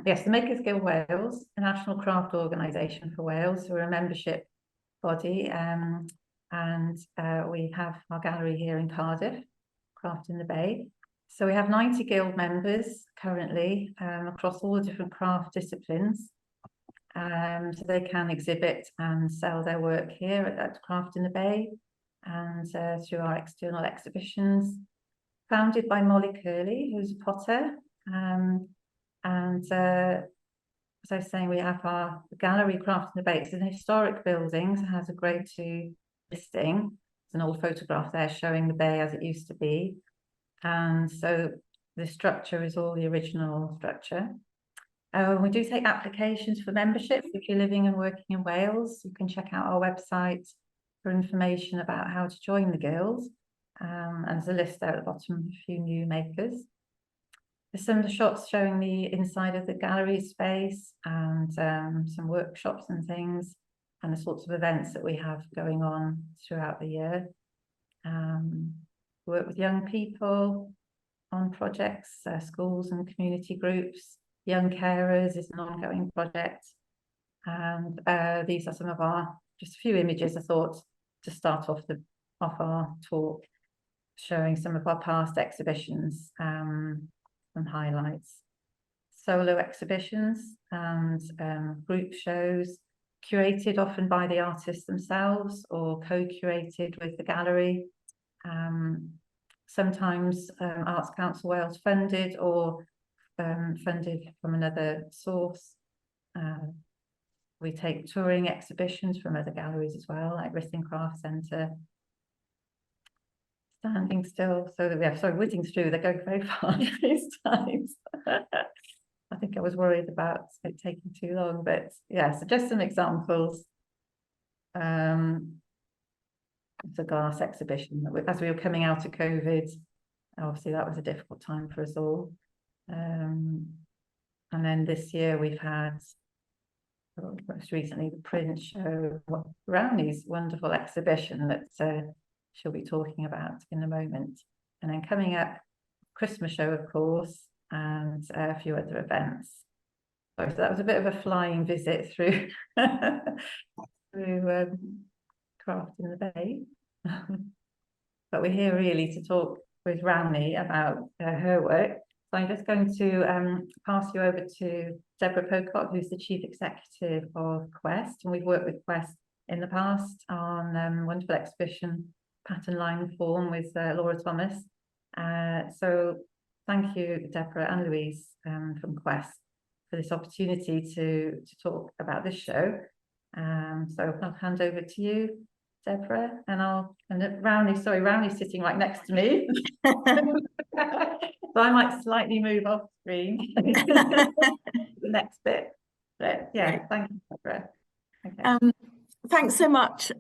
Yes, the Makers Guild Wales, the national craft organisation for Wales. We're a membership body, and we have our gallery here in Cardiff, Craft in the Bay. So we have 90 guild members currently across all the different craft disciplines. So they can exhibit and sell their work here at Craft in the Bay and through our external exhibitions. Founded by Molly Curley, who's a potter. As I was saying, we have our gallery Craft in the Bay. It's an historic building, so it has a grade 2 listing. It's an old photograph there showing the bay as it used to be. And so the structure is all the original structure. We do take applications for membership. If you're living and working in Wales, you can check out our website for information about how to join the guild. And there's a list there at the bottom of a few new makers. There's some of the shots showing the inside of the gallery space and some workshops and things, and the sorts of events that we have going on throughout the year. Work with young people on projects, schools and community groups. Young carers is an ongoing project. And these are some of our, just a few images I thought to start off our talk, showing some of our past exhibitions, some highlights. Solo exhibitions and group shows, curated often by the artists themselves or co-curated with the gallery. Sometimes Arts Council Wales funded or funded from another source. We take touring exhibitions from other galleries as well, like Rithing Craft Centre. Standing still, so that we have, sorry, whizzing through, they're going very fast these times. I think I was worried about it taking too long, but yeah, so just some examples. It's a glass exhibition that as we were coming out of COVID, obviously that was a difficult time for us all. And then this year we've had, most recently, the print show, Rauni's wonderful exhibition that she'll be talking about in a moment. And then coming up, Christmas show, of course, and a few other events. So that was a bit of a flying visit through, through Craft in the Bay. But we're here really to talk with Rauni about her work. So I'm just going to pass you over to Deborah Pocock, who's the Chief Executive of QEST. And we've worked with QEST in the past on wonderful exhibition, Pattern Line Form with Laura Thomas. So thank you, Deborah and Louise from QEST for this opportunity to talk about this show. So I'll hand over to you, Deborah, and Rauni's sitting right next to me. So I might slightly move off screen the next bit. But yeah, thank you, Deborah. Okay. Thanks so much,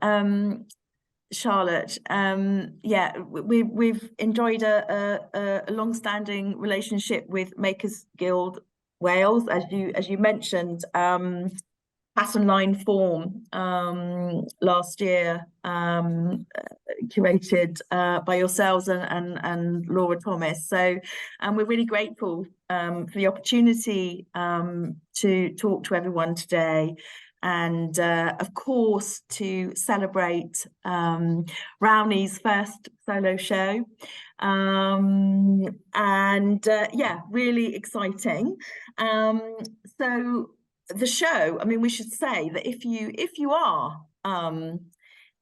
Charlotte. Yeah, we've enjoyed a long-standing relationship with Makers Guild Wales, as you mentioned. Pattern Line Form last year, curated by yourselves and Laura Thomas. So, and we're really grateful for the opportunity to talk to everyone today. And of course, to celebrate Rauni's first solo show. Yeah, really exciting. So the show, I mean, we should say that if you are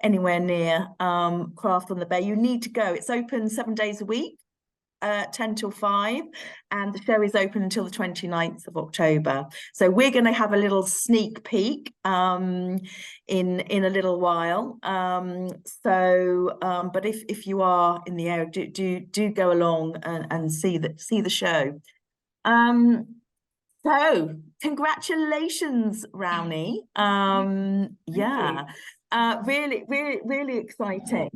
anywhere near Craft on the Bay, you need to go. It's open 7 days a week, 10 till 5, and the show is open until the 29th of October. So we're going to have a little sneak peek in a little while. But if you are in the area, do go along and see the show. So congratulations, Rauni. Yeah, really exciting.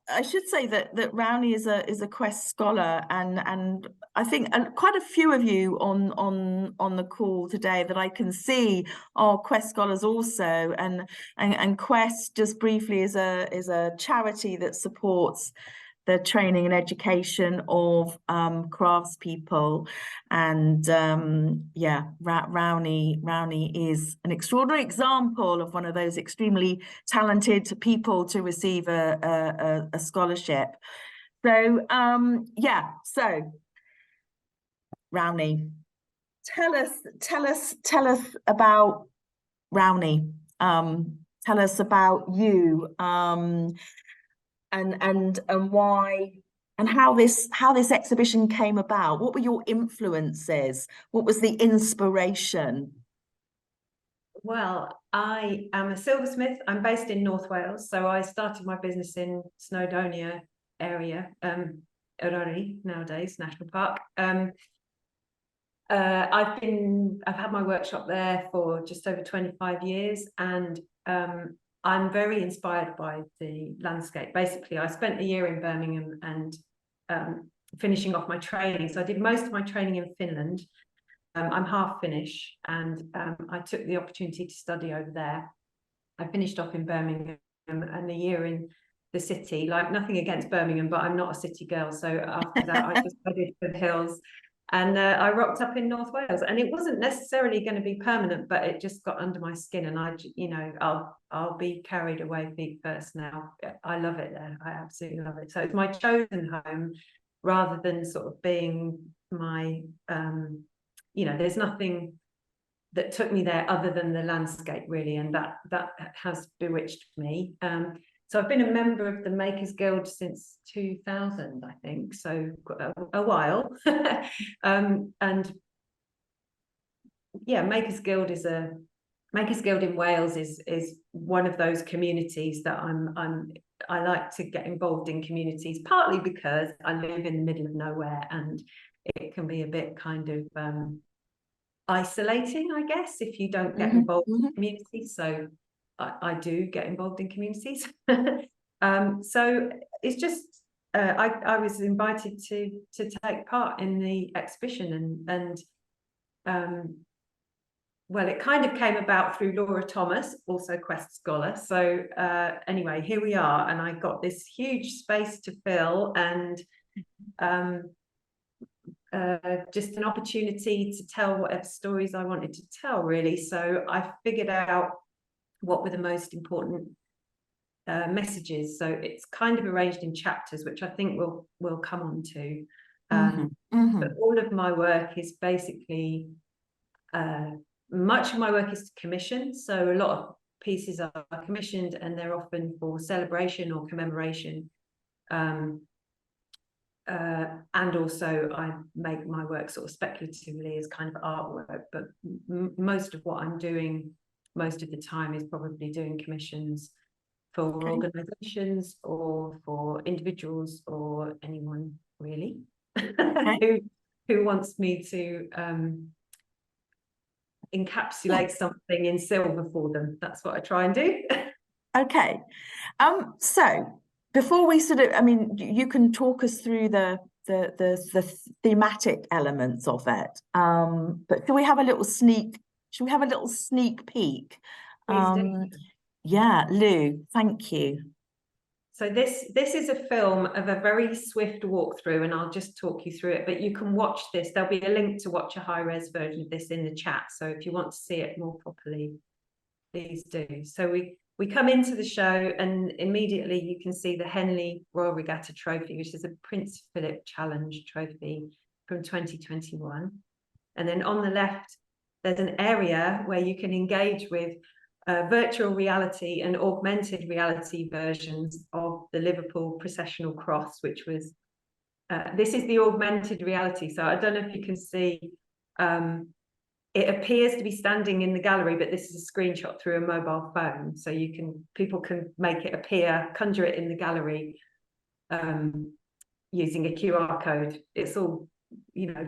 I should say that Rauni is a QEST scholar, and I think quite a few of you on the call today that I can see are QEST scholars also, and QEST, just briefly, is a charity that supports the training and education of craftspeople, and yeah, Rauni is an extraordinary example of one of those extremely talented people to receive a scholarship. So yeah, so Rauni, tell us about Rauni. Tell us about you, and why and how this exhibition came about. What were your influences? What was the inspiration? Well, I am a silversmith. I'm based in North Wales, so I started my business in Snowdonia area, Eryri nowadays, National Park. I've had my workshop there for just over 25 years, and I'm very inspired by the landscape. Basically, I spent a year in Birmingham and finishing off my training. So I did most of my training in Finland. I'm half Finnish, and I took the opportunity to study over there. I finished off in Birmingham and a year in the city. Like, nothing against Birmingham, but I'm not a city girl. So after that, I just studied for the hills. And I rocked up in North Wales, and it wasn't necessarily going to be permanent, but it just got under my skin, and I'll be carried away feet first now. I love it there. I absolutely love it. So it's my chosen home rather than sort of being my, there's nothing that took me there other than the landscape, really, and that has bewitched me. So I've been a member of the Makers Guild since 2000, I think, so a while. And yeah, Makers Guild in Wales is one of those communities that I like to get involved in communities, partly because I live in the middle of nowhere and it can be a bit kind of isolating, I guess, if you don't get involved in communities. So I do get involved in communities. So it's just I was invited to take part in the exhibition, and well, it kind of came about through Laura Thomas, also QEST scholar. So anyway, here we are, and I got this huge space to fill, and just an opportunity to tell whatever stories I wanted to tell, really. So I figured out what were the most important messages. So it's kind of arranged in chapters, which I think we'll come on to. But all of my work is basically, much of my work is commissioned. So a lot of pieces are commissioned, and they're often for celebration or commemoration. And also I make my work sort of speculatively as kind of artwork, but most of what I'm doing most of the time is probably doing commissions for organizations or for individuals or anyone really who wants me to encapsulate something in silver for them. That's what I try and do. Okay. So before we you can talk us through the thematic elements of it. But should we have a little sneak peek? Yeah, Lou, thank you. So this is a film of a very swift walkthrough, and I'll just talk you through it, but you can watch this. There'll be a link to watch a high-res version of this in the chat. So if you want to see it more properly, please do. So we come into the show, and immediately you can see the Henley Royal Regatta Trophy, which is a Prince Philip Challenge trophy from 2021. And then on the left, there's an area where you can engage with virtual reality and augmented reality versions of the Liverpool Processional Cross, which was, this is the augmented reality. So I don't know if you can see, it appears to be standing in the gallery, but this is a screenshot through a mobile phone. So people can make it appear, conjure it in the gallery using a QR code. It's all, I'm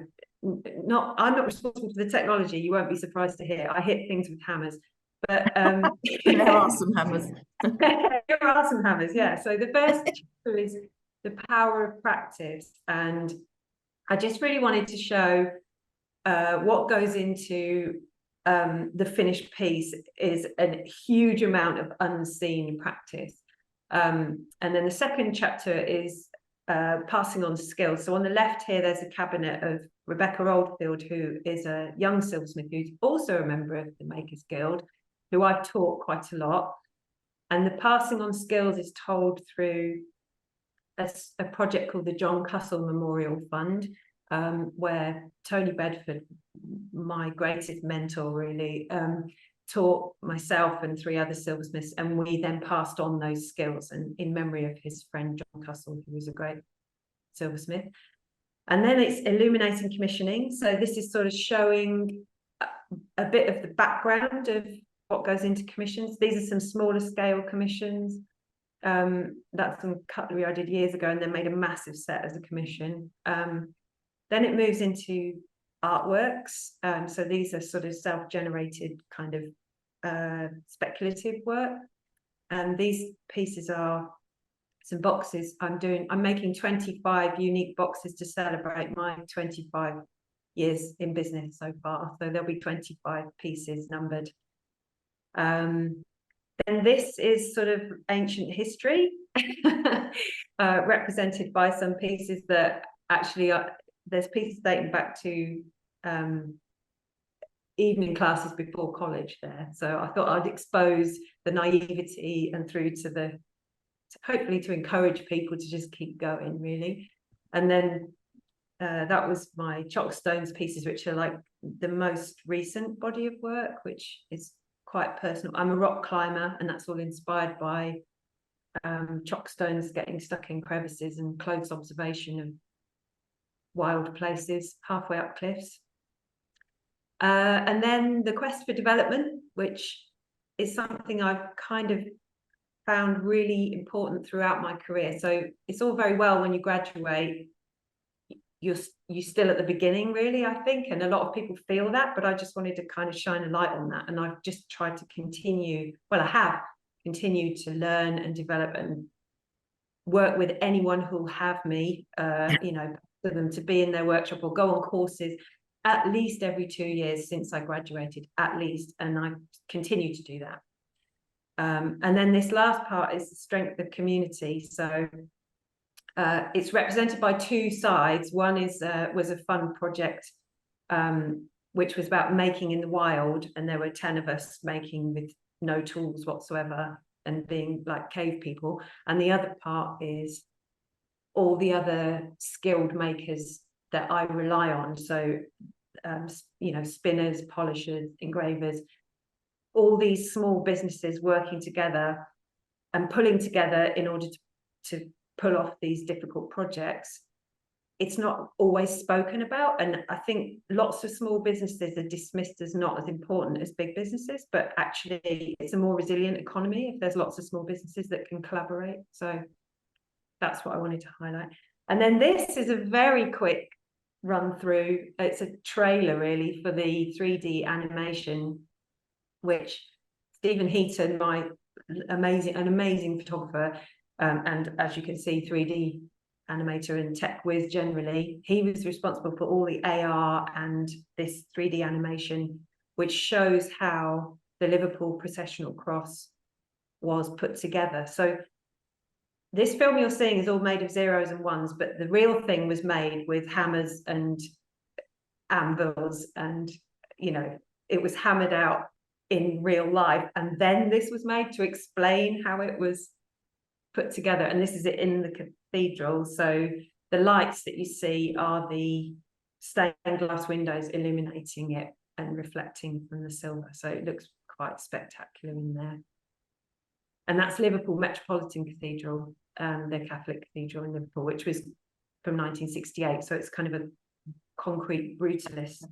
not responsible for the technology. You won't be surprised to hear I hit things with hammers. But there are some hammers. There are some hammers, yeah. So the first chapter is the power of practice, and I just really wanted to show what goes into the finished piece is a huge amount of unseen practice. And then the second chapter is passing on skills. So on the left here, there's a cabinet of Rebecca Oldfield, who is a young silversmith who's also a member of the Makers Guild, who I've taught quite a lot. And the passing on skills is told through a project called the John Cussell Memorial Fund, where Tony Bedford, my greatest mentor really, taught myself and 3 other silversmiths, and we then passed on those skills, and in memory of his friend John Cussell, who was a great silversmith. And then it's illuminating commissioning. So this is sort of showing a bit of the background of what goes into commissions. These are some smaller scale commissions. That's some cutlery I did years ago and then made a massive set as a commission. Then it moves into artworks. So these are sort of self-generated kind of speculative work. And these pieces are some boxes I'm making 25 unique boxes to celebrate my 25 years in business so far. So there'll be 25 pieces numbered. And this is sort of ancient history, represented by some pieces that actually there's pieces dating back to evening classes before college there. So I thought I'd expose the naivety and through to hopefully to encourage people to just keep going, really. And then that was my chalk stones pieces, which are like the most recent body of work, which is quite personal. I'm a rock climber, and that's all inspired by chalk stones getting stuck in crevices and close observation of wild places halfway up cliffs. And then the quest for development, which is something I've kind of found really important throughout my career. So it's all very well when you graduate, you're still at the beginning, really, I think, and a lot of people feel that, but I just wanted to kind of shine a light on that. And I've just tried to continue, well, I have continued to learn and develop and work with anyone who'll have me, you know, for them to be in their workshop or go on courses at least every 2 years since I graduated, at least, and I continue to do that. And then this last part is the strength of community. So it's represented by 2 sides. One is was a fun project, which was about making in the wild, and there were 10 of us making with no tools whatsoever and being like cave people. And the other part is all the other skilled makers that I rely on. So, you know, spinners, polishers, engravers, all these small businesses working together and pulling together in order to pull off these difficult projects. It's not always spoken about, and I think lots of small businesses are dismissed as not as important as big businesses, but actually it's a more resilient economy if there's lots of small businesses that can collaborate. So that's what I wanted to highlight. And then this is a very quick run through. It's a trailer really for the 3D animation, which Stephen Heaton, an amazing photographer, and as you can see, 3D animator and tech whiz generally, he was responsible for all the AR and this 3D animation, which shows how the Liverpool processional cross was put together. So this film you're seeing is all made of zeros and ones, but the real thing was made with hammers and anvils, and you know, it was hammered out in real life, and then this was made to explain how it was put together. And this is it in the cathedral. So the lights that you see are the stained glass windows illuminating it and reflecting from the silver. So it looks quite spectacular in there. And that's Liverpool Metropolitan Cathedral, the Catholic cathedral in Liverpool, which was from 1968. So it's kind of a concrete brutalist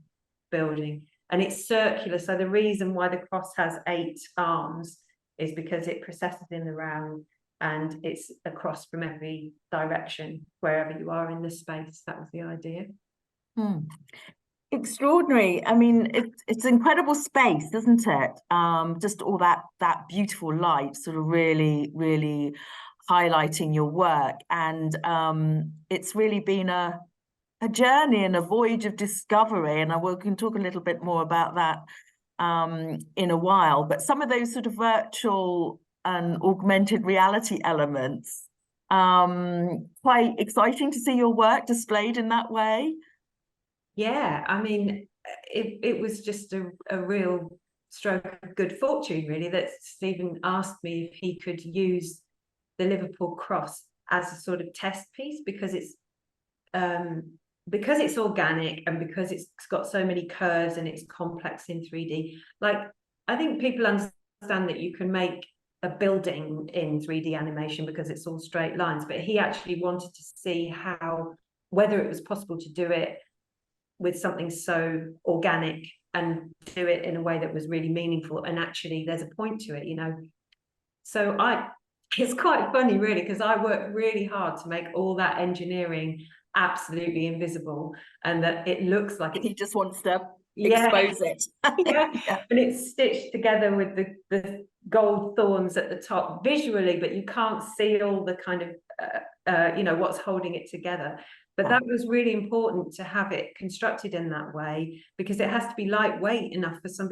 building. And it's circular. So the reason why the cross has 8 arms is because it processes in the round, and it's across from every direction, wherever you are in the space. That was the idea. Extraordinary. I mean, it's incredible space, isn't it? Just all that beautiful light sort of really highlighting your work. And it's really been a journey and a voyage of discovery. And we can talk a little bit more about that in a while. But some of those sort of virtual and augmented reality elements Quite exciting to see your work displayed in that way. Yeah, I mean, it was just a real stroke of good fortune, really, that Stephen asked me if he could use the Liverpool cross as a sort of test piece, because it's organic and because it's got so many curves and it's complex in 3D. Like, I think people understand that you can make a building in 3D animation because it's all straight lines, but he actually wanted to see whether it was possible to do it with something so organic and do it in a way that was really meaningful, and actually there's a point to it, you know. So it's quite funny, really, because I worked really hard to make all that engineering absolutely invisible, and that it looks like He just wants to yeah, expose it. yeah. Yeah. And it's stitched together with the gold thorns at the top visually, but you can't see all the kind of you know, what's holding it together. But that was really important to have it constructed in that way, because it has to be lightweight enough for some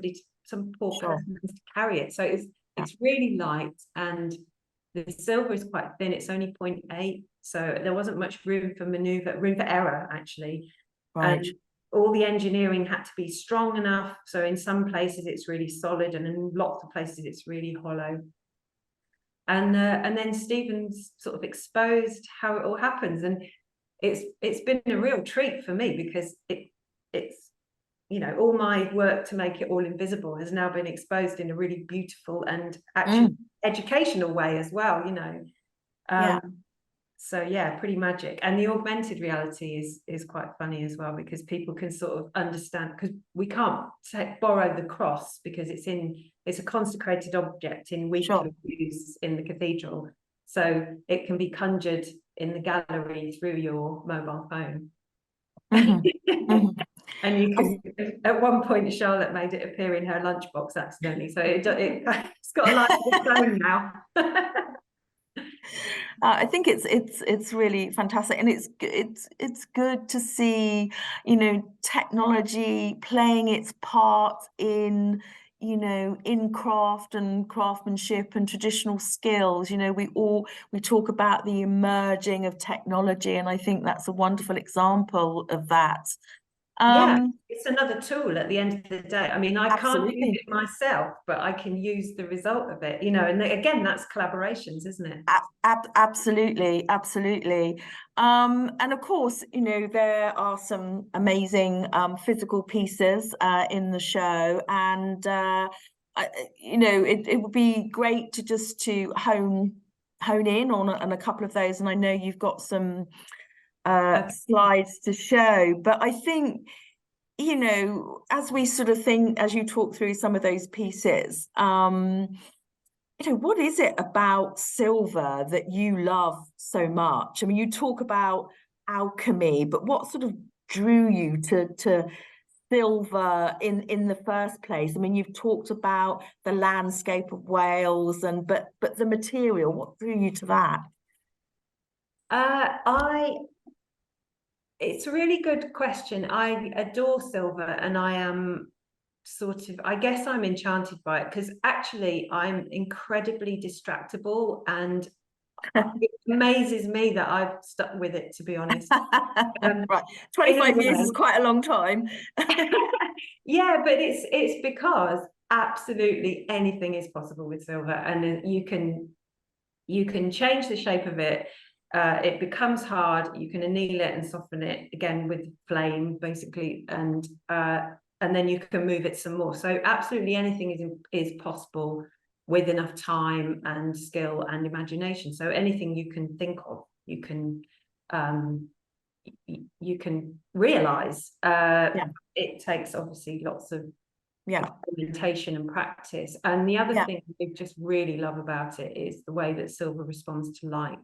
poor person to carry it. So it's really light, and the silver is quite thin. It's only 0.8, so there wasn't much room for error, actually. Right. And all the engineering had to be strong enough. So in some places it's really solid, and in lots of places it's really hollow. And then Stephen's sort of exposed how it all happens, and it's been a real treat for me, because it's you know, all my work to make it all invisible has now been exposed in a really beautiful and actually educational way as well, you know. So yeah, pretty magic. And the augmented reality is quite funny as well, because people can sort of understand, because we can't borrow the cross because it's a consecrated object in weekly use in the cathedral. So it can be conjured in the gallery through your mobile phone. And you can, at one point, Charlotte made it appear in her lunchbox accidentally. So it's got a life of its own now. I think it's really fantastic, and it's good to see, you know, technology playing its part in, you know, in craft and craftsmanship and traditional skills. You know, we talk about the emerging of technology, and I think that's a wonderful example of that. Yeah, it's another tool at the end of the day. I mean, I can't use it myself, but I can use the result of it, you know, and again, that's collaborations, isn't it? Absolutely. And of course, you know, there are some amazing physical pieces in the show, and you know, it would be great to hone in on a couple of those, and I know you've got some slides to show, but I think, you know, as we sort of think, as you talk through some of those pieces, you know, what is it about silver that you love so much? I mean, you talk about alchemy, but what sort of drew you to silver in the first place? I mean, you've talked about the landscape of Wales, but the material, what drew you to that? It's a really good question. I adore silver, and I am I guess I'm enchanted by it, because actually I'm incredibly distractible, and it amazes me that I've stuck with it, to be honest. Right, 25 years is quite a long time. Yeah, but it's because absolutely anything is possible with silver, and you can change the shape of it. It becomes hard. You can anneal it and soften it again with flame, basically, and then you can move it some more. So absolutely anything is possible with enough time and skill and imagination. So anything you can think of, you can realize. It takes obviously lots of implementation and practice. And the other thing I just really love about it is the way that silver responds to light.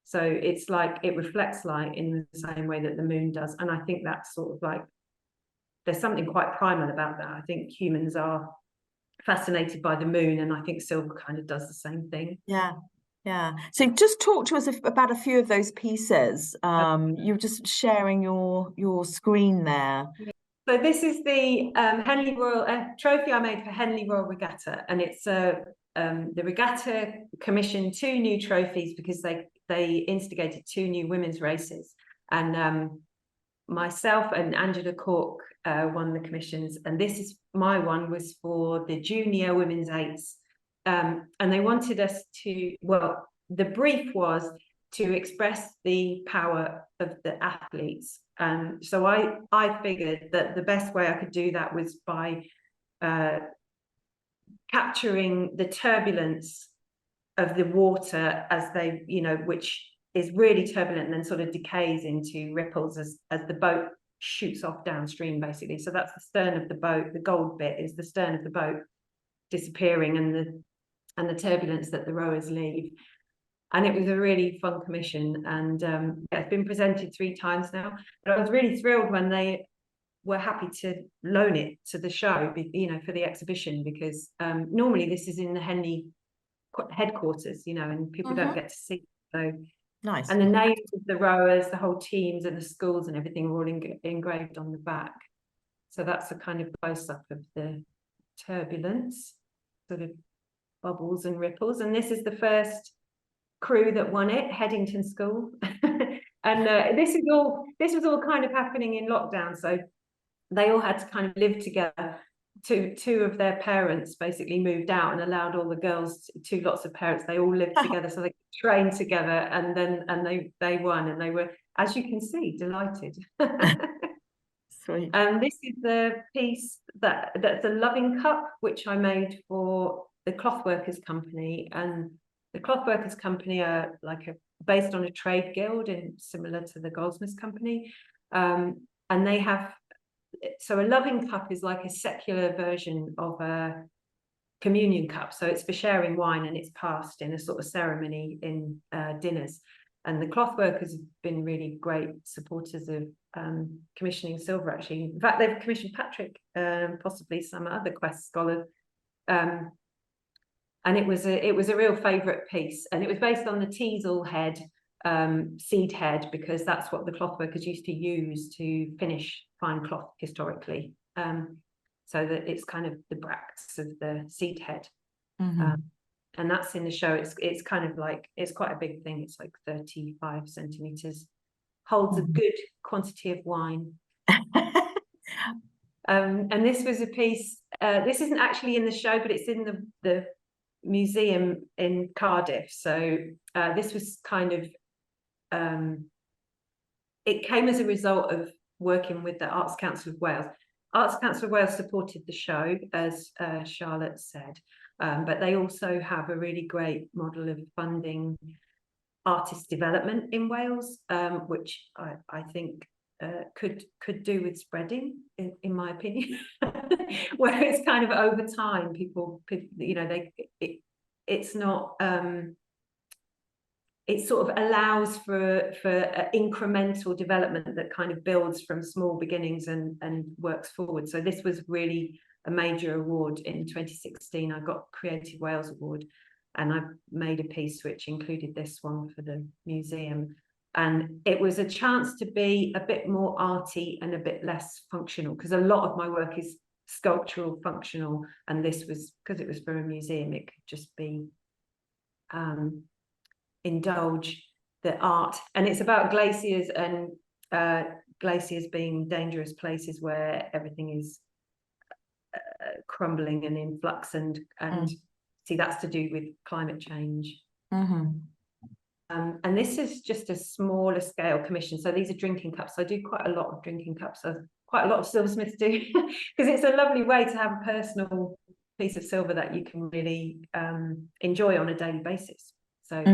So it's like it reflects light in the same way that the moon does. And I think that's sort of like, there's something quite primal about that. I think humans are fascinated by the moon, and I think silver kind of does the same thing. Yeah. So just talk to us about a few of those pieces. You're just sharing your screen there. So this is the Henley Royal trophy I made for Henley Royal Regatta, and it's the regatta commissioned 2 new trophies because they instigated 2 new women's races, and myself and Angela Cork won the commissions, and my one was for the junior women's 8s, and they wanted us to, well, the brief was to express the power of the athletes. So I figured that the best way I could do that was by capturing the turbulence of the water as they, which is really turbulent and then sort of decays into ripples as the boat shoots off downstream, basically. So that's the stern of the boat. The gold bit is the stern of the boat disappearing, and the turbulence that the rowers leave. And it was a really fun commission, and it's been presented 3 times now. But I was really thrilled when they were happy to loan it to the show, for the exhibition, because normally this is in the Henley headquarters, and people don't get to see. So nice. And the names of the rowers, the whole teams, and the schools and everything are all engraved on the back. So that's a kind of close-up of the turbulence, sort of bubbles and ripples. And this is the first crew that won it, Headington School. And this was all kind of happening in lockdown, so they all had to kind of live together. Two of their parents basically moved out and allowed all the girls, 2 lots of parents, they all lived together so they could train together, and they won, and they were, as you can see, delighted. Sweet. And this is the piece that's a loving cup, which I made for the Clothworkers Company, and the Clothworkers Company are based on a trade guild, and similar to the Goldsmiths Company, and they have. So a loving cup is like a secular version of a communion cup. So it's for sharing wine, and it's passed in a sort of ceremony in dinners. And the Clothworkers have been really great supporters of commissioning silver, actually. In fact, they've commissioned Patrick, possibly some other QEST scholars. And it was a real favourite piece. And it was based on the teasel head, seed head, because that's what the Clothworkers used to use to finish fine cloth historically, so that it's kind of the bracts of the seed head. And that's in the show. It's kind of like, it's quite a big thing. It's like 35 centimeters, holds a good quantity of wine. And this was a piece, this isn't actually in the show, but it's in the museum in Cardiff. So this was kind of, it came as a result of working with the Arts Council of Wales. Arts Council of Wales supported the show, as Charlotte said, but they also have a really great model of funding artist development in Wales, which I think could do with spreading, in my opinion, where it's kind of over time, people, it's not. It sort of allows for incremental development that kind of builds from small beginnings and works forward. So this was really a major award in 2016. I got Creative Wales Award, and I made a piece which included this one for the museum. And it was a chance to be a bit more arty and a bit less functional, because a lot of my work is sculptural, functional, and this was, because it was for a museum, it could just be indulge the art. And it's about glaciers, and glaciers being dangerous places where everything is crumbling and in flux, and see, that's to do with climate change. And this is just a smaller scale commission. So these are drinking cups. I do quite a lot of drinking cups, so quite a lot of silversmiths do, because it's a lovely way to have a personal piece of silver that you can really enjoy on a daily basis. So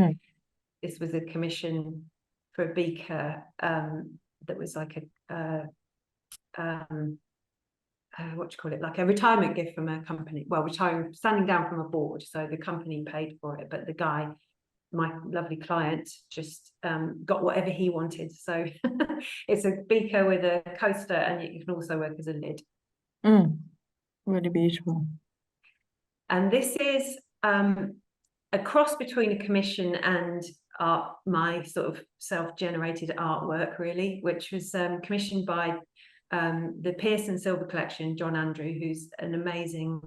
this was a commission for a beaker that was like a what do you call it, like a retirement gift from a company. Well, standing down from a board, so the company paid for it, but the guy, my lovely client, just got whatever he wanted. So it's a beaker with a coaster, and it can also work as a lid. Really beautiful. And this is a cross between a commission and my sort of self-generated artwork, really, which was commissioned by the Pearson Silver Collection, John Andrew, who's an amazing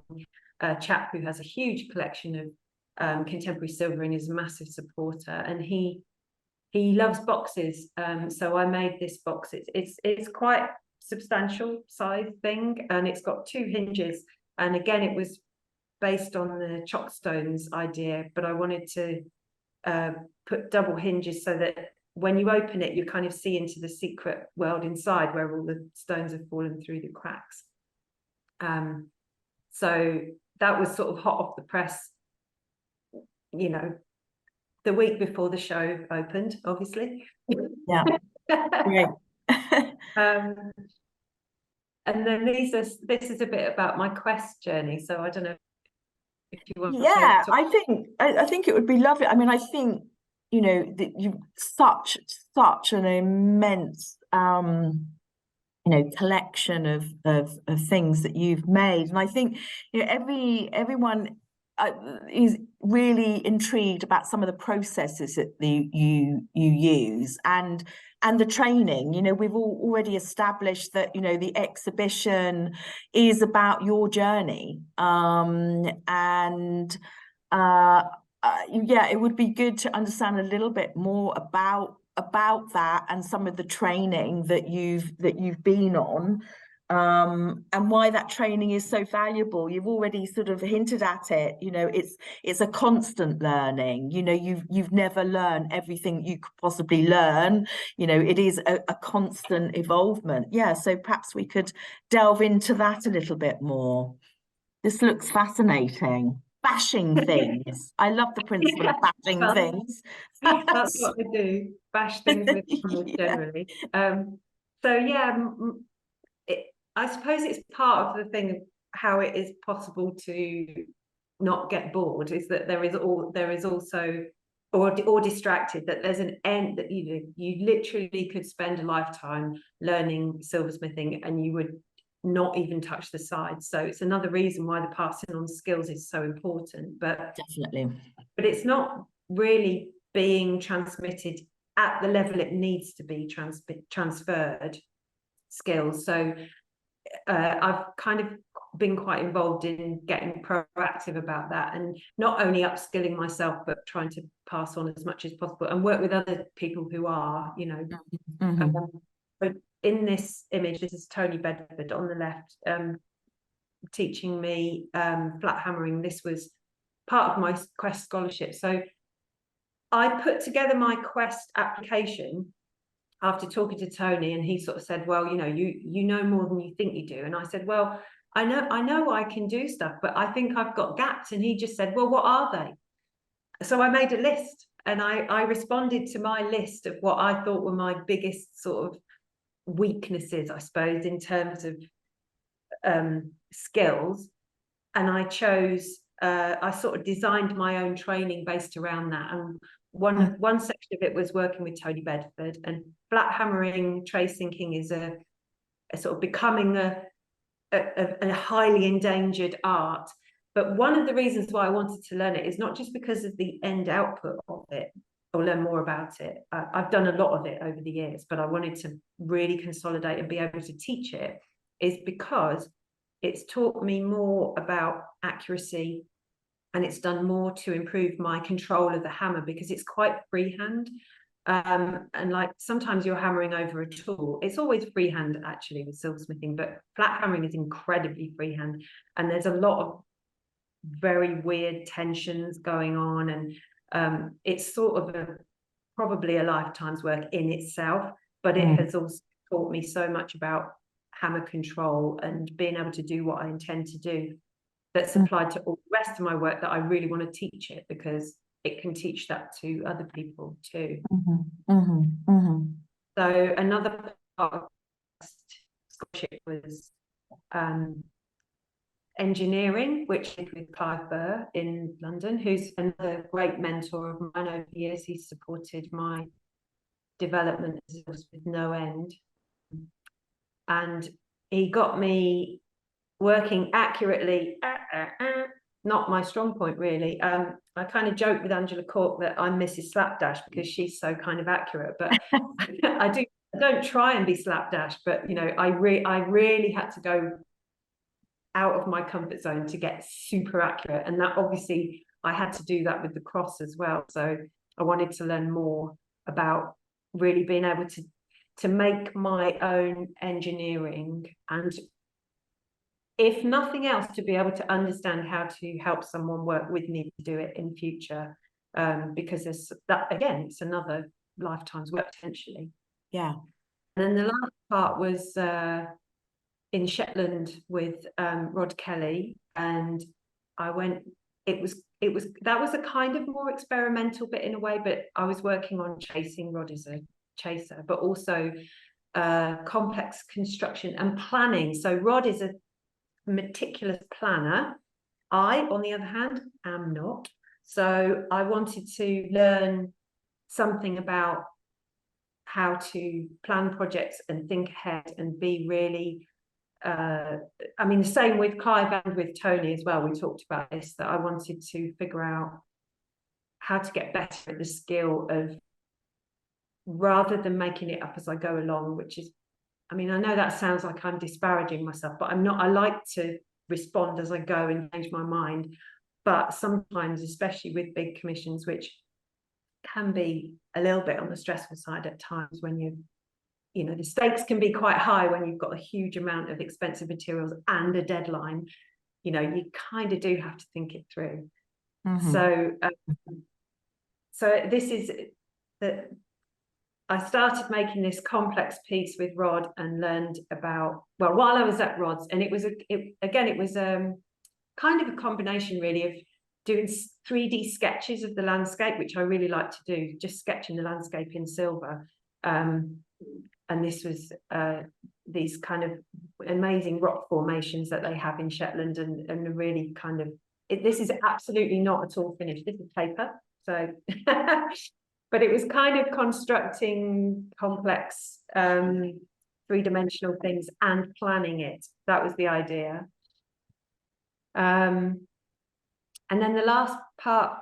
chap who has a huge collection of contemporary silver and is a massive supporter. And he he loves boxes, so I made this box. It's quite substantial size thing, and it's got 2 hinges, and again it was based on the Chockstones idea, but I wanted to put double hinges so that when you open it you kind of see into the secret world inside where all the stones have fallen through the cracks. So that was sort of hot off the press, you know, the week before the show opened, obviously. Yeah. Great. And then this is a bit about my QEST journey. So I don't know if you want Yeah, to I think it would be lovely. I mean, I think, you know, that you such an immense you know, collection of things that you've made, and I think, you know, everyone is really intrigued about some of the processes that you use and the training. You know, we've already established that, you know, the exhibition is about your journey, and yeah, it would be good to understand a little bit more about that and some of the training that you've been on, and why that training is so valuable. You've already sort of hinted at it. You know, it's a constant learning. You know, you've never learned everything you could possibly learn. You know, it is a constant evolvement. Yeah, so perhaps we could delve into that a little bit more. This looks fascinating. Bashing things. I love the principle of bashing things. That's what I do, bash things with hammers generally. So yeah, I suppose it's part of the thing of how it is possible to not get bored, is that there is also or distracted, that there's an end, that you literally could spend a lifetime learning silversmithing and you would not even touch the sides. So it's another reason why the passing on skills is so important. But definitely, but it's not really being transmitted at the level it needs to be transferred skills. So I've kind of been quite involved in getting proactive about that, and not only upskilling myself but trying to pass on as much as possible and work with other people who are, you know. But in this image, this is Tony Bedford on the left, teaching me flat hammering. This was part of my QEST scholarship. So I put together my QEST application after talking to Tony, and he sort of said, well, you know, you know more than you think you do. And I said, well, I know I can do stuff, but I think I've got gaps. And he just said, well, what are they? So I made a list, and I responded to my list of what I thought were my biggest sort of weaknesses, I suppose, in terms of skills. And I chose, I sort of designed my own training based around that. And one section of it was working with Tony Bedford, and flat hammering trace sinking is a sort of becoming a highly endangered art. But one of the reasons why I wanted to learn it is not just because of the end output of it or learn more about it. I've done a lot of it over the years, but I wanted to really consolidate and be able to teach it, is because it's taught me more about accuracy, and it's done more to improve my control of the hammer, because it's quite freehand. And like sometimes you're hammering over a tool. It's always freehand actually with silversmithing, but flat hammering is incredibly freehand, and there's a lot of very weird tensions going on, and it's sort of probably a lifetime's work in itself, but it has also taught me so much about hammer control and being able to do what I intend to do, that's applied to all the rest of my work, that I really want to teach it, because it can teach that to other people too. So another part of scholarship was engineering, which is with Clive Burr in London, who's another great mentor of mine over the years. He's supported my development with no end, and he got me working accurately. Not my strong point, really. I kind of joke with Angela Cork that I'm Mrs. Slapdash because she's so kind of accurate, but I don't try and be slapdash, but you know, I really had to go out of my comfort zone to get super accurate, and that obviously I had to do that with the cross as well. So I wanted to learn more about really being able to make my own engineering, and if nothing else, to be able to understand how to help someone work with me to do it in future, because there's that, again, it's another lifetime's work potentially. Yeah. And then the last part was in Shetland with Rod Kelly, and I went, that was a kind of more experimental bit in a way, but I was working on chasing. Rod is a chaser, but also complex construction and planning. So Rod is a meticulous planner. I, on the other hand, am not. So I wanted to learn something about how to plan projects and think ahead and be really, I mean, the same with Clive and with Tony as well. We talked about this, that I wanted to figure out how to get better at the skill of, rather than making it up as I go along, which is, I mean, I know that sounds like I'm disparaging myself, but I'm not. I like to respond as I go and change my mind. But sometimes, especially with big commissions, which can be a little bit on the stressful side at times, when you know, the stakes can be quite high when you've got a huge amount of expensive materials and a deadline. You know, you kind of do have to think it through. So this is that I started making this complex piece with Rod and learned about, well, while I was at Rod's, and it was kind of a combination really of doing 3D sketches of the landscape, which I really like to do, just sketching the landscape in silver. And this was these kind of amazing rock formations that they have in Shetland, and really kind of, this is absolutely not at all finished. This is paper, so but it was kind of constructing complex three-dimensional things and planning it. That was the idea. And then the last part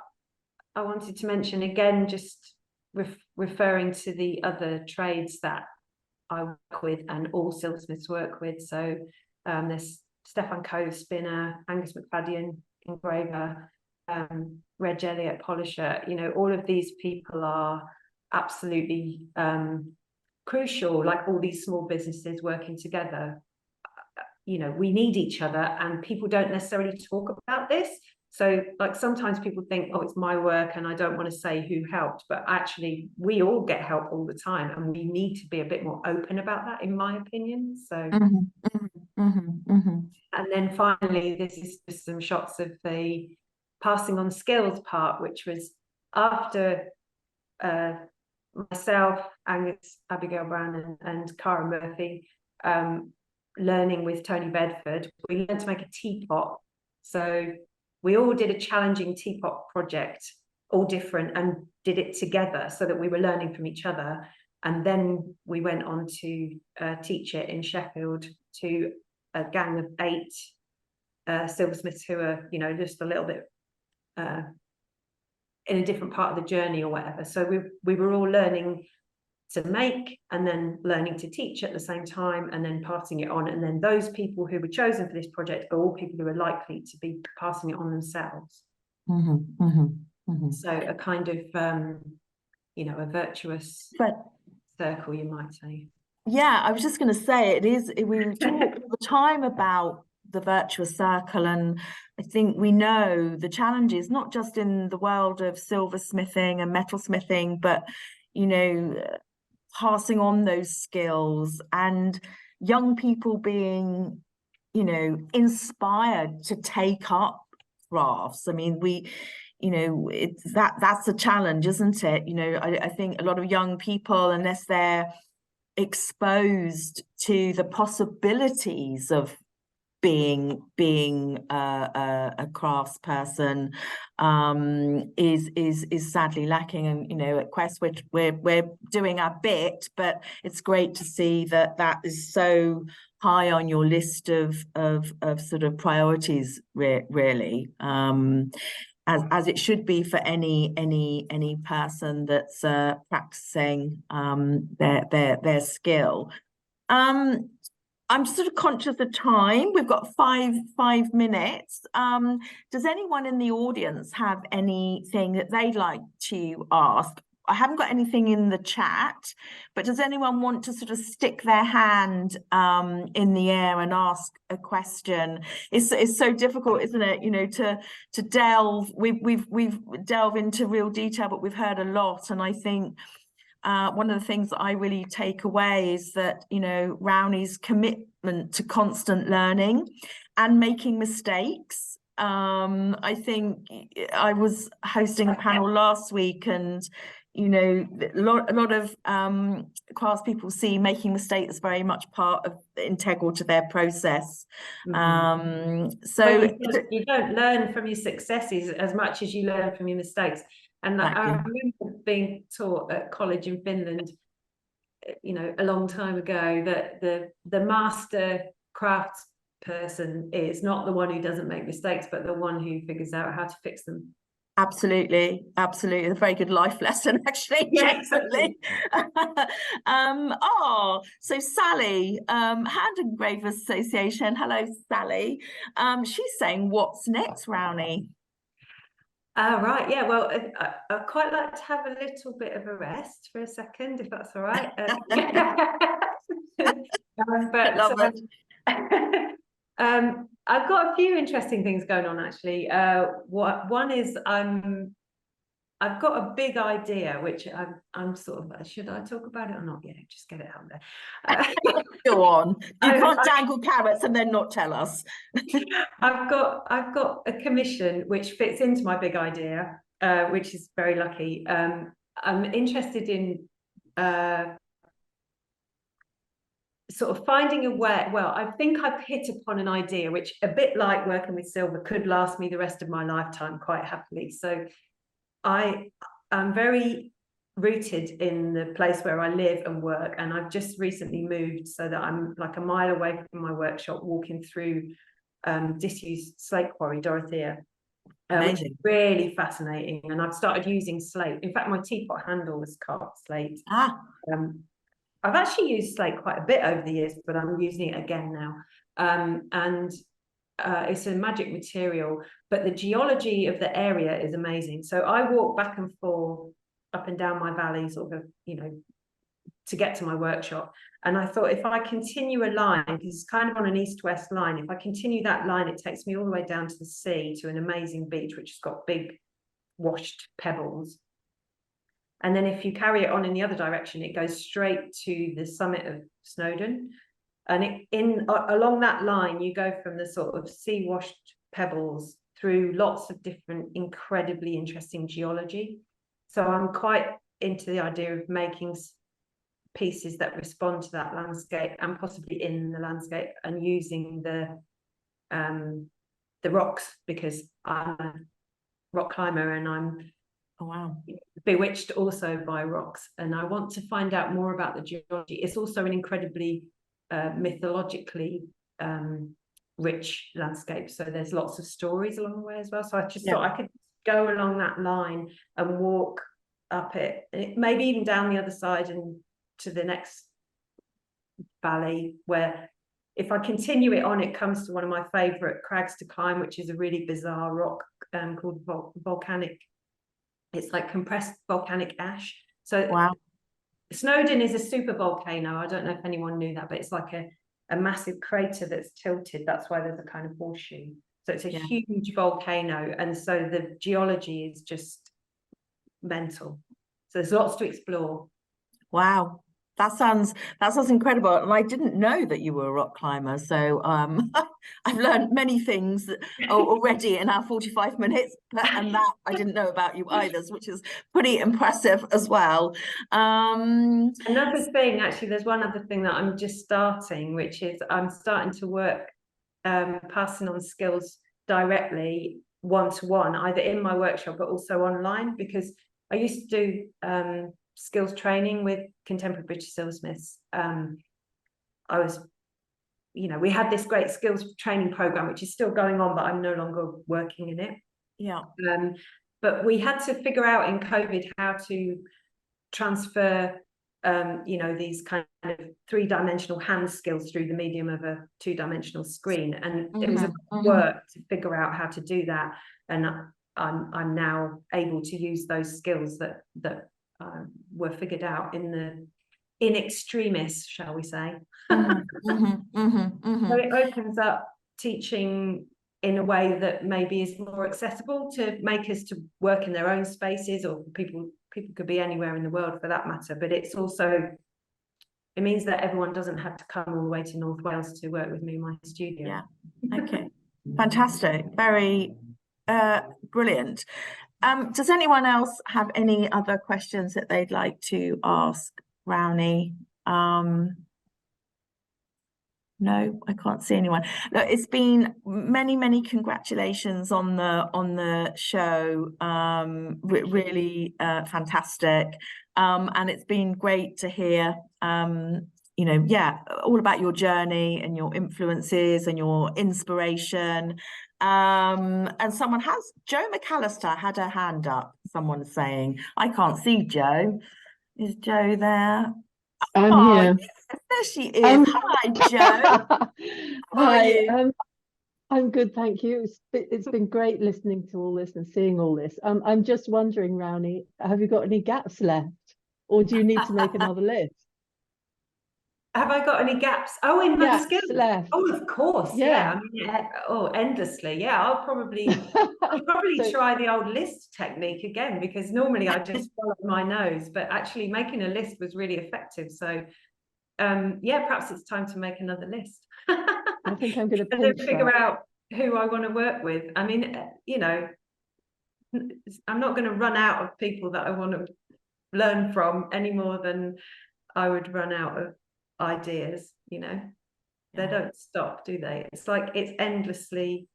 I wanted to mention, again, just referring to the other trades that I work with and all silversmiths work with. So there's Stefan Cove, spinner, Angus McFadden, engraver, Reg Elliott, polisher. You know, all of these people are absolutely crucial, like all these small businesses working together. You know, we need each other, and people don't necessarily talk about this. So like sometimes people think, oh, it's my work and I don't want to say who helped, but actually we all get help all the time, and we need to be a bit more open about that, in my opinion. So and then finally, this is just some shots of the passing on skills part, which was after myself, Angus, Abigail Brown and Cara Murphy learning with Tony Bedford. We learned to make a teapot. So we all did a challenging teapot project, all different, and did it together so that we were learning from each other. And then we went on to teach it in Sheffield to a gang of 8 silversmiths who are, you know, just a little bit in a different part of the journey or whatever. So we were all learning to make and then learning to teach at the same time, and then passing it on. And then those people who were chosen for this project are all people who are likely to be passing it on themselves. So a kind of, you know, a virtuous circle, you might say. Yeah, I was just going to say, we talk all the time about the virtuous circle, and I think we know the challenges, not just in the world of silversmithing and metalsmithing, but, you know, passing on those skills and young people being, you know, inspired to take up crafts. I mean, you know, that's a challenge, isn't it? You know, I think a lot of young people, unless they're exposed to the possibilities of being a craftsperson, is sadly lacking. And you know, at QEST we're doing our bit, but it's great to see that is so high on your list of sort of priorities, really, as it should be for any person that's practicing their skill. I'm sort of conscious of time. We've got five minutes. Does anyone in the audience have anything that they'd like to ask? I haven't got anything in the chat, but does anyone want to sort of stick their hand in the air and ask a question? It's so difficult, isn't it? You know, to delve. We've delved into real detail, but we've heard a lot, and I think one of the things that I really take away is that, you know, Rauni's commitment to constant learning and making mistakes. I think I was hosting a panel last week, and you know, a lot of class people see making mistakes very much part of integral to their process. So you don't learn from your successes as much as you learn from your mistakes. And I remember being taught at college in Finland, you know, a long time ago, that the master crafts person is not the one who doesn't make mistakes, but the one who figures out how to fix them. Absolutely, absolutely. A very good life lesson, actually. Yeah, exactly. So Sally, Hand Engravers Association. Hello, Sally. She's saying, what's next, Rauni? Right, yeah, well, I'd quite like to have a little bit of a rest for a second, if that's all right. I've got a few interesting things going on, actually. One is I've got a big idea, which I'm sort of, should I talk about it or not? Yeah, just get it out there. Go on. You can't dangle carrots and then not tell us. I've got a commission which fits into my big idea, which is very lucky. I'm interested in sort of finding a way. Well, I think I've hit upon an idea which, a bit like working with silver, could last me the rest of my lifetime quite happily. So I'm very rooted in the place where I live and work, and I've just recently moved so that I'm like a mile away from my workshop, walking through disused slate quarry, Dorothea, which is really fascinating. And I've started using slate. In fact, my teapot handle was carved slate. I've actually used slate quite a bit over the years, but I'm using it again now. And it's a magic material, but the geology of the area is amazing. So I walk back and forth up and down my valley, sort of, you know, to get to my workshop. And I thought, if I continue a line, because it's kind of on an east-west line, if I continue that line, it takes me all the way down to the sea, to an amazing beach, which has got big washed pebbles. And then if you carry it on in the other direction, it goes straight to the summit of Snowdon. And along that line, you go from the sort of sea-washed pebbles through lots of different incredibly interesting geology. So I'm quite into the idea of making pieces that respond to that landscape, and possibly in the landscape, and using the rocks, because I'm a rock climber and I'm bewitched also by rocks, and I want to find out more about the geology. It's also an incredibly mythologically rich landscape, so there's lots of stories along the way as well. So I just thought I could go along that line and walk up it, maybe even down the other side and to the next valley, where if I continue it on, it comes to one of my favorite crags to climb, which is a really bizarre rock called volcanic. It's like compressed volcanic ash. So Snowdon is a super volcano. I don't know if anyone knew that, but it's like a massive crater that's tilted. That's why there's a kind of horseshoe. So it's a huge volcano, and so the geology is just mental. So there's lots to explore. Wow. That sounds incredible. And I didn't know that you were a rock climber. So I've learned many things already in our 45 minutes, and that I didn't know about you either, which is pretty impressive as well. Another thing, actually, there's one other thing that I'm just starting, which is I'm starting to work passing on skills directly, one-to-one, either in my workshop but also online, because I used to do skills training with contemporary British silversmiths. I was, you know, we had this great skills training program, which is still going on, but I'm no longer working in it. But we had to figure out in COVID how to transfer, you know, these kind of three-dimensional hand skills through the medium of a two-dimensional screen, and it was a work to figure out how to do that. And I'm now able to use those skills that were figured out in extremis, shall we say. Mhm, mhm, mhm, mhm. So it opens up teaching in a way that maybe is more accessible to makers to work in their own spaces, or people could be anywhere in the world for that matter. But it's also, it means that everyone doesn't have to come all the way to North Wales to work with me in my studio. Yeah. Okay. Fantastic. Very brilliant. Does anyone else have any other questions that they'd like to ask Rauni? No, I can't see anyone. Look, it's been many congratulations on the show. Really fantastic. And it's been great to hear you know, yeah, all about your journey and your influences and your inspiration. And someone has, Joe McAllister had her hand up, someone's saying. I can't see Joe. Is Joe there? I'm here. Yes, there she is. Hi, Joe. How are Hi, you? I'm good, thank you. It's been great listening to all this and seeing all this. I'm just wondering, Rauni, have you got any gaps left, or do you need to make another list? Have I got any gaps? Oh, in my Gaps skills? left. Oh, of course. Yeah. I mean, oh, endlessly. Yeah, I'll probably So- try the old list technique again, because normally I just follow my nose, but actually making a list was really effective. So yeah, perhaps it's time to make another list. I think I'm going to And then pinch figure that. out who I want to work with. I mean, you know, I'm not going to run out of people that I want to learn from any more than I would run out of ideas, you know. They don't stop, do they? It's like it's endlessly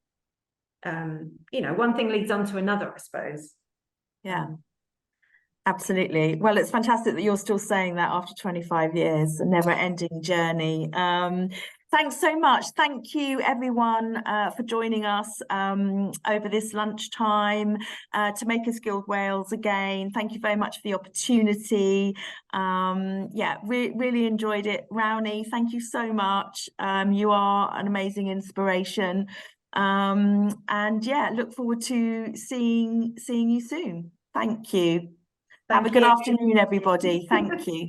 you know, one thing leads on to another, I suppose. Yeah, absolutely. Well, it's fantastic that you're still saying that after 25 years, a never-ending journey. Thanks so much. Thank you, everyone, for joining us over this lunchtime to Makers Guild Wales again. Thank you very much for the opportunity. Yeah, really enjoyed it. Rauni, thank you so much. You are an amazing inspiration. And yeah, look forward to seeing you soon. Thank you. Have a good afternoon, everybody. Thank you.